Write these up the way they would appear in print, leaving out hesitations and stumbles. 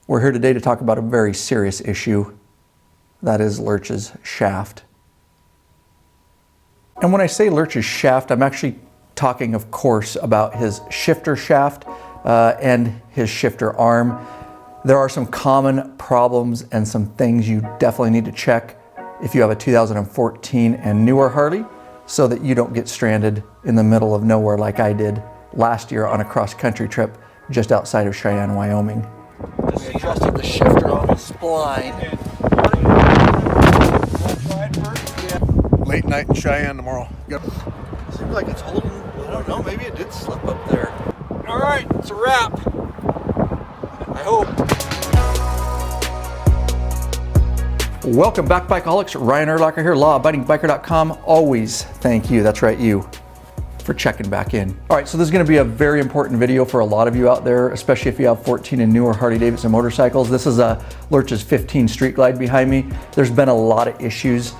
We're here today to talk about a very serious issue, that is Lurch's shaft. And when I say Lurch's shaft, I'm actually talking, of course, about his shifter shaft and his shifter arm. There are some common problems and some things you definitely need to check if you have a 2014 and newer Harley, so that you don't get stranded in the middle of nowhere like I did last year on a cross-country trip just outside of Cheyenne, Wyoming. Just adjusted the shifter on the spline. Late night in Cheyenne tomorrow. Yep. Seems like it's holding, I don't know, maybe it did slip up there. All right, it's a wrap. I hope. Welcome back, Bikeaholics. Ryan Erlacher here, lawabidingbiker.com. Always thank you, that's right, you, for checking back in. All right, so this is gonna be a very important video for a lot of you out there, especially if you have 14 and newer Harley-Davidson motorcycles. This is a Lurch's 15 Street Glide behind me. There's been a lot of issues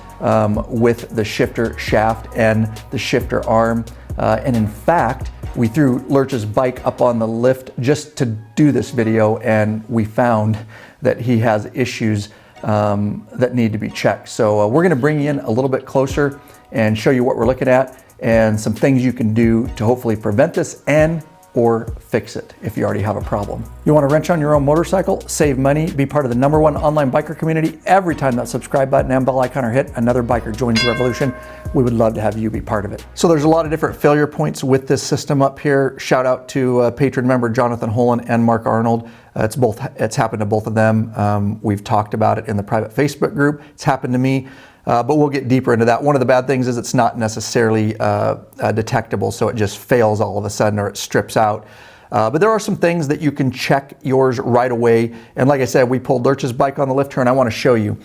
with the shifter shaft and the shifter arm. And in fact, we threw Lurch's bike up on the lift just to do this video, and we found that he has issues that need to be checked. So we're gonna bring you in a little bit closer and show you what we're looking at and some things you can do to hopefully prevent this and or fix it if you already have a problem. You want to wrench on your own motorcycle, save money, be part of the #1 online biker community? Every time that subscribe button and bell icon are hit, another biker joins the revolution. We would love to have you be part of it. So there's a lot of different failure points with this system up here. Shout out to patron member Jonathan Holen and Mark Arnold. It's happened to both of them. We've talked about it in the private Facebook group. It's happened to me. But we'll get deeper into that. One of the bad things is it's not necessarily detectable, so it just fails all of a sudden or it strips out. But there are some things that you can check yours right away. And like I said, we pulled Lurch's bike on the lift turn. I want to show you.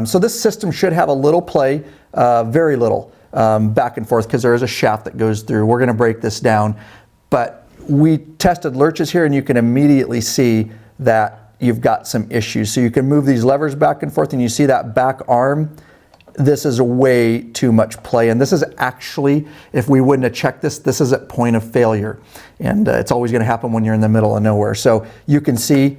So this system should have a little play, very little, back and forth, because there is a shaft that goes through. We're going to break this down. But we tested Lurch's here, and you can immediately see that you've got some issues. So you can move these levers back and forth, and you see that back arm. This is way too much play, and this is actually, if we wouldn't have checked this, this is at point of failure, and it's always going to happen when you're in the middle of nowhere. So you can see,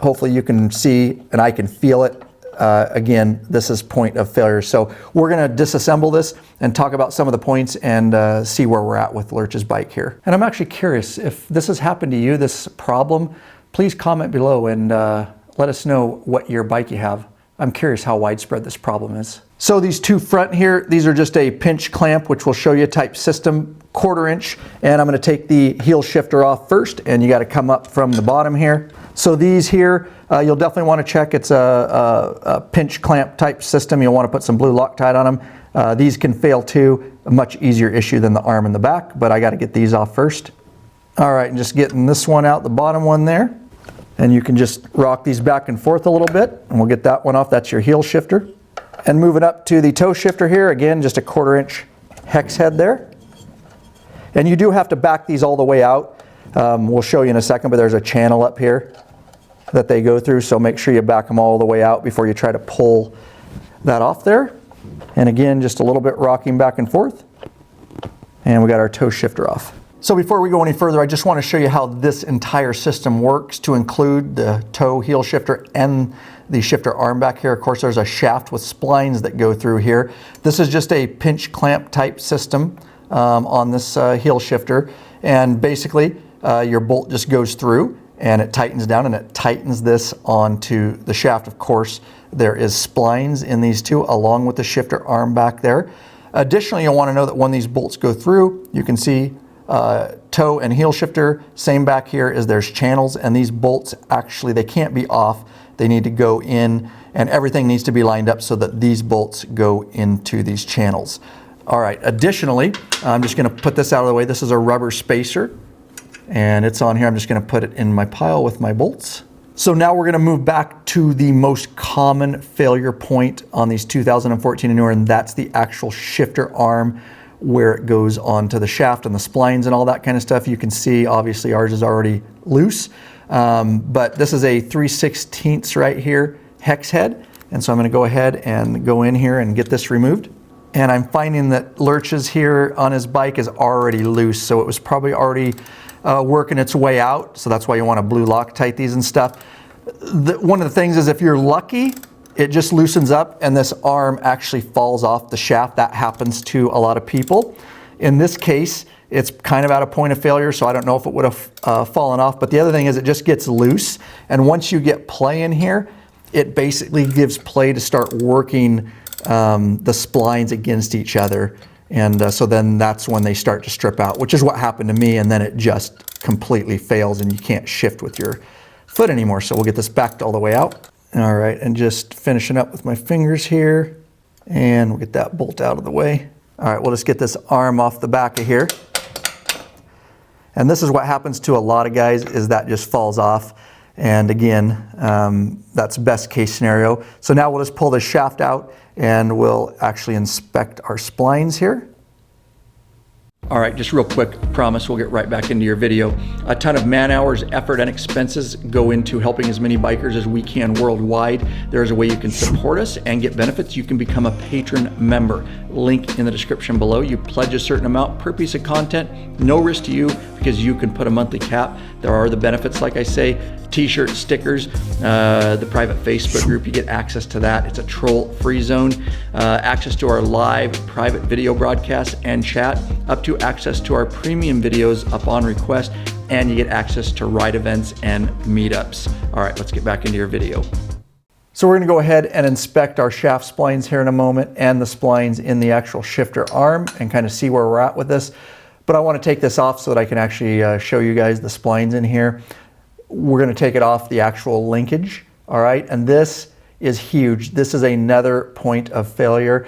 hopefully you can see, and I can feel it. Again, this is point of failure. So we're going to disassemble this and talk about some of the points and see where we're at with Lurch's bike here. And I'm actually curious, if this has happened to you, this problem, please comment below and let us know what your bike you have. I'm curious how widespread this problem is. So these two front here, these are just a pinch clamp, which will show you type system, 1/4 inch. And I'm gonna take the heel shifter off first, and you gotta come up from the bottom here. So these here, you'll definitely wanna check. It's a pinch clamp type system. You'll wanna put some blue Loctite on them. These can fail too, a much easier issue than the arm in the back, but I gotta get these off first. All right, and just getting this one out, the bottom one there. And you can just rock these back and forth a little bit, and we'll get that one off. That's your heel shifter. And moving up to the toe shifter here, again, just a 1/4 inch hex head there. And you do have to back these all the way out. We'll show you in a second, but there's a channel up here that they go through, so make sure you back them all the way out before you try to pull that off there. And again, just a little bit rocking back and forth. And we got our toe shifter off. So before we go any further, I just want to show you how this entire system works, to include the toe heel shifter and the shifter arm back here. Of course, there's a shaft with splines that go through here. This is just a pinch clamp type system on this heel shifter. And basically, your bolt just goes through and it tightens down, and it tightens this onto the shaft. Of course, there is splines in these two along with the shifter arm back there. Additionally, you'll want to know that when these bolts go through, you can see toe and heel shifter, same back here is there's channels, and these bolts actually, they can't be off. They need to go in, and everything needs to be lined up so that these bolts go into these channels. All right, additionally, I'm just gonna put this out of the way. This is a rubber spacer, and it's on here. I'm just gonna put it in my pile with my bolts. So now we're gonna move back to the most common failure point on these 2014 and newer, and that's the actual shifter arm, where it goes onto the shaft and the splines and all that kind of stuff. You can see, obviously, ours is already loose, but this is a 3/16 right here hex head. And so I'm gonna go ahead and go in here and get this removed. And I'm finding that Lurch's here on his bike is already loose, so it was probably already working its way out. So that's why you want to blue Loctite these and stuff. one of the things is if you're lucky, it just loosens up and this arm actually falls off the shaft. That happens to a lot of people. In this case, it's kind of at a point of failure, so I don't know if it would have fallen off. But the other thing is it just gets loose. And once you get play in here, it basically gives play to start working the splines against each other. And so then that's when they start to strip out, which is what happened to me. And then it just completely fails and you can't shift with your foot anymore. So we'll get this backed all the way out. All right, and just finishing up with my fingers here. And we'll get that bolt out of the way. All right, we'll just get this arm off the back of here. And this is what happens to a lot of guys, is that just falls off. And again, that's best case scenario. So now we'll just pull the shaft out and we'll actually inspect our splines here. All right, just real quick, promise we'll get right back into your video. A ton of man hours, effort, and expenses go into helping as many bikers as we can worldwide. There's a way you can support us and get benefits. You can become a patron member. Link in the description below. You pledge a certain amount per piece of content. No risk to you because you can put a monthly cap. There are the benefits, like I say, t-shirts, stickers, the private Facebook group, you get access to that. It's a troll-free zone. Access to our live private video broadcasts and chat, up to access to our premium videos upon request, and you get access to ride events and meetups. All right, let's get back into your video. So we're gonna go ahead and inspect our shaft splines here in a moment and the splines in the actual shifter arm and kind of see where we're at with this. But I wanna take this off so that I can actually show you guys the splines in here. We're gonna take it off the actual linkage, all right? And this is huge. This is another point of failure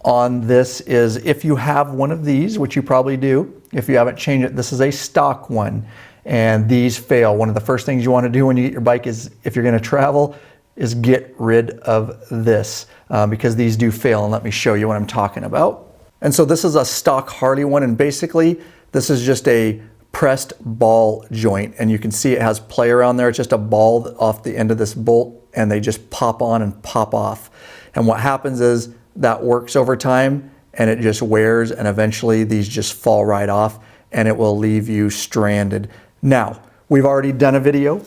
on this is if you have one of these, which you probably do, if you haven't changed it, this is a stock one, and these fail. One of the first things you wanna do when you get your bike is, if you're gonna travel, is get rid of this because these do fail, and let me show you what I'm talking about. And so this is a stock Harley one, and basically this is just a pressed ball joint, and you can see it has play around there. It's just a ball off the end of this bolt, and they just pop on and pop off. And what happens is that works over time and it just wears, and eventually these just fall right off and it will leave you stranded. Now, we've already done a video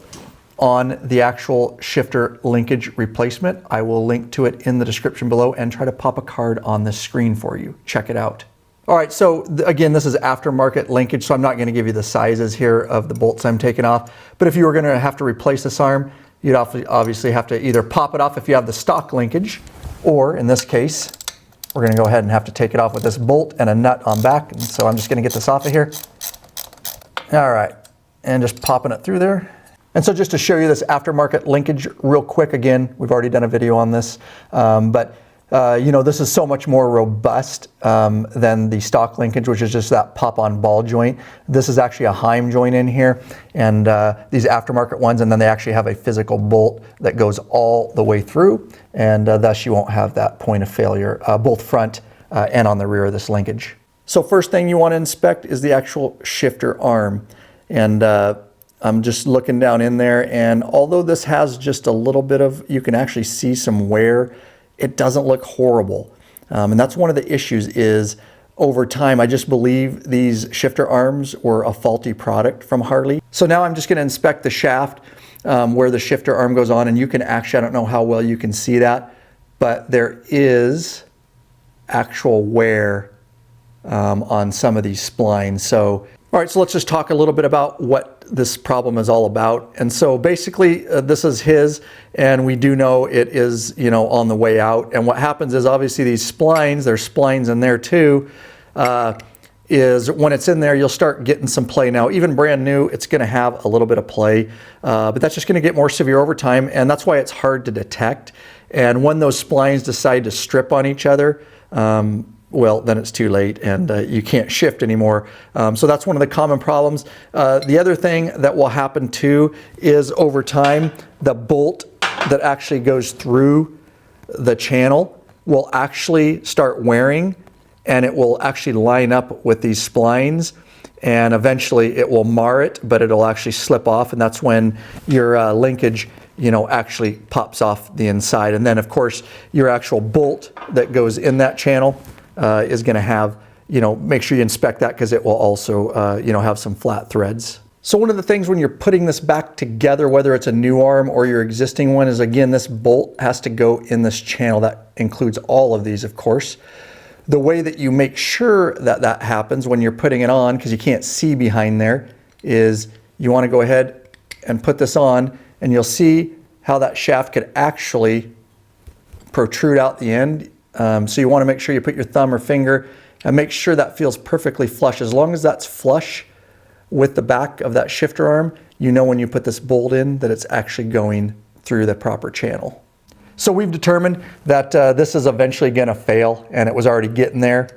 on the actual shifter linkage replacement. I will link to it in the description below and try to pop a card on the screen for you. Check it out. All right, so again, this is aftermarket linkage, so I'm not gonna give you the sizes here of the bolts I'm taking off, but if you were gonna have to replace this arm, you'd obviously have to either pop it off if you have the stock linkage, or in this case, we're gonna go ahead and have to take it off with this bolt and a nut on back. And so I'm just gonna get this off of here. All right, and just popping it through there. And so just to show you this aftermarket linkage real quick, again, we've already done a video on this, you know, this is so much more robust than the stock linkage, which is just that pop-on ball joint. This is actually a Heim joint in here, and these aftermarket ones, and then they actually have a physical bolt that goes all the way through, and thus you won't have that point of failure, both front and on the rear of this linkage. So first thing you want to inspect is the actual shifter arm, and I'm just looking down in there, and although this has just a little bit of, you can actually see some wear, it doesn't look horrible. And that's one of the issues is over time, I just believe these shifter arms were a faulty product from Harley. So now I'm just gonna inspect the shaft where the shifter arm goes on, and you can actually, I don't know how well you can see that, but there is actual wear on some of these splines. So, all right, so let's just talk a little bit about what this problem is all about. And so basically this is his, and we do know it is, you know, on the way out. And what happens is obviously these splines, there's splines in there too, is when it's in there, you'll start getting some play. Now, even brand new, it's gonna have a little bit of play, but that's just gonna get more severe over time, and that's why it's hard to detect. And when those splines decide to strip on each other, well, then it's too late, and you can't shift anymore. So that's one of the common problems. The other thing that will happen too is over time, the bolt that actually goes through the channel will actually start wearing, and it will actually line up with these splines, and eventually it will mar it, but it'll actually slip off, and that's when your linkage, you know, actually pops off the inside. And then of course, your actual bolt that goes in that channel is going to have, you know, make sure you inspect that because it will also, you know, have some flat threads. So one of the things when you're putting this back together, whether it's a new arm or your existing one, is again, this bolt has to go in this channel. That includes all of these, of course. The way that you make sure that that happens when you're putting it on, because you can't see behind there, is you want to go ahead and put this on, and you'll see how that shaft could actually protrude out the end. So you want to make sure you put your thumb or finger and make sure that feels perfectly flush. As long as that's flush with the back of that shifter arm, you know when you put this bolt in that it's actually going through the proper channel. So we've determined that this is eventually going to fail, and it was already getting there.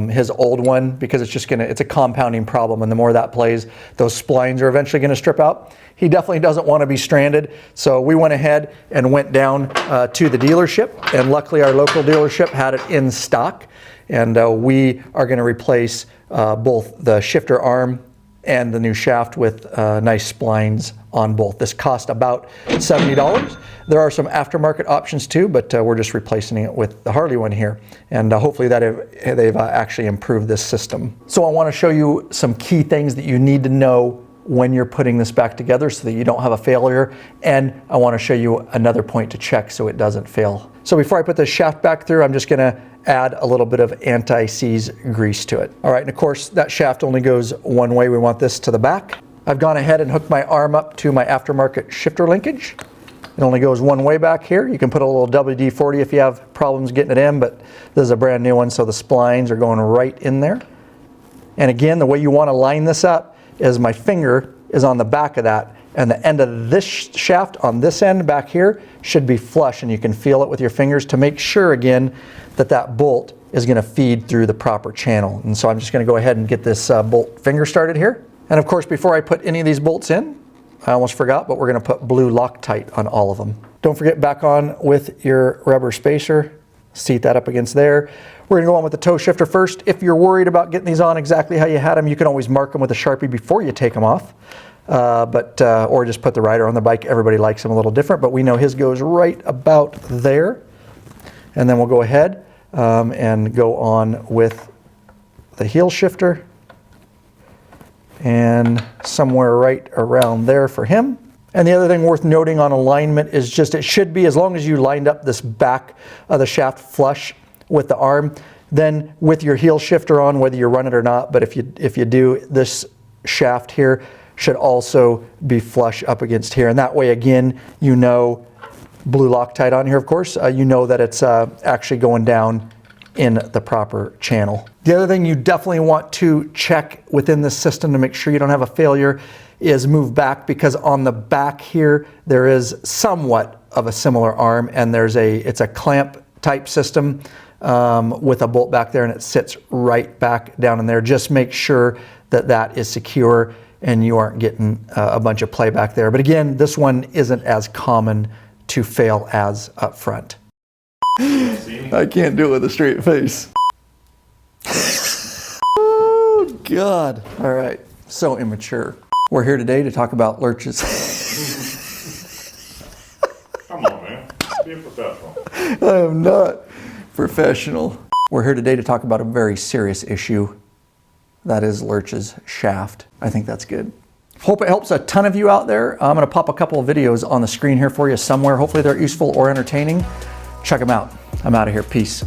His old one, because it's a compounding problem, and the more that plays, those splines are eventually going to strip out. He definitely doesn't want to be stranded, so we went ahead and went down to the dealership, and luckily our local dealership had it in stock, and we are going to replace both the shifter arm and the new shaft with nice splines on both. This cost about $70. There are some aftermarket options too, but we're just replacing it with the Harley one here. And hopefully that they've actually improved this system. So I want to show you some key things that you need to know when you're putting this back together so that you don't have a failure. And I want to show you another point to check so it doesn't fail. So before I put this shaft back through, I'm just going to add a little bit of anti-seize grease to it. All right, and of course that shaft only goes one way. We want this to the back. I've gone ahead and hooked my arm up to my aftermarket shifter linkage. It only goes one way back here. You can put a little WD-40 if you have problems getting it in, but this is a brand new one, so the splines are going right in there. And again, the way you want to line this up is my finger is on the back of that, and the end of this shaft on this end back here should be flush, and you can feel it with your fingers to make sure again that that bolt is going to feed through the proper channel. And so I'm just going to go ahead and get this bolt finger started here. And of course, before I put any of these bolts in, I almost forgot, but we're going to put blue Loctite on all of them. Don't forget, back on with your rubber spacer. Seat that up against there. We're going to go on with the toe shifter first. If you're worried about getting these on exactly how you had them, you can always mark them with a Sharpie before you take them off. Or just put the rider on the bike. Everybody likes them a little different, but we know his goes right about there. And then we'll go ahead and go on with the heel shifter. And somewhere right around there for him. And the other thing worth noting on alignment is just it should be, as long as you lined up this back of the shaft flush with the arm, then with your heel shifter on, whether you run it or not, but if you do, this shaft here should also be flush up against here. And that way, again, you know, blue Loctite on here, of course, you know that it's actually going down in the proper channel. The other thing you definitely want to check within this system to make sure you don't have a failure is move back, because on the back here there is somewhat of a similar arm, and it's a clamp type system with a bolt back there, and it sits right back down in there. Just make sure that that is secure and you aren't getting a bunch of play back there. But again, this one isn't as common to fail as up front. I can't do it with a straight face. Oh God. All right, so immature. We're here today to talk about lurches. Come on, man. Be a professional. I am not professional. We're here today to talk about a very serious issue. That is lurches shaft. I think that's good. Hope it helps a ton of you out there. I'm going to pop a couple of videos on the screen here for you somewhere. Hopefully they're useful or entertaining. Check them out. I'm out of here. Peace.